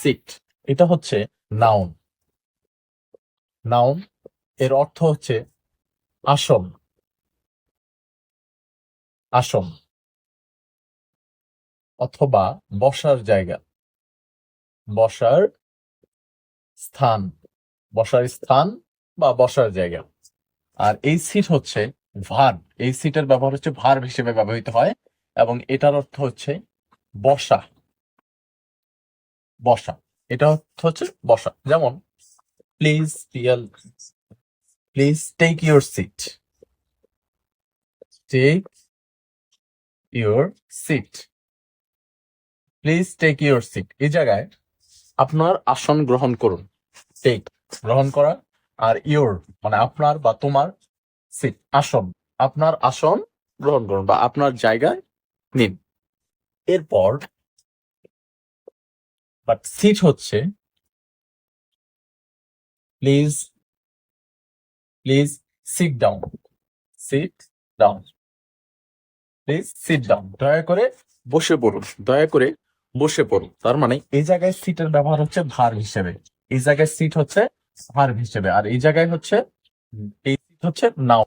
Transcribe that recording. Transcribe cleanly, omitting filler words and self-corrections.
Seat এটা হচ্ছে noun. Noun এর অর্থ হচ্ছে আসন। আসন অথবা বসার জায়গা, বসার স্থান, বসার স্থান বা বসার জায়গা। আর এই সিট হচ্ছে ভার্ব। এই সিটের ব্যবহার হচ্ছে ভার্ব হিসেবে ব্যবহৃত হয় এবং এটার অর্থ হচ্ছে বসা। বসা এটা অর্থ হচ্ছে বসা। যেমন প্লিজ রিয়াল, please take your seat, take your seat, please take your seat. এই জায়গায় আপনার আসন গ্রহণ করুন। টেক গ্রহণ করা, আর ইউর মানে আপনার বা তোমার, সিট আসন, আপনার আসন গ্রহণ করুন বা আপনার জায়গায় নিন। এরপর বাট সিট হচ্ছে please, please sit down, sit down, please sit down, দয়া করে বসে পড়ুন, দয়া করে বসে পড়ুন। তার মানে এই জায়গায় সিটের ব্যবহার হচ্ছে ভার্ব হিসেবে, এই জায়গায় সিট হচ্ছে ভার্ব হিসেবে, আর এই জায়গায় হচ্ছে এই সিট হচ্ছে নাউন।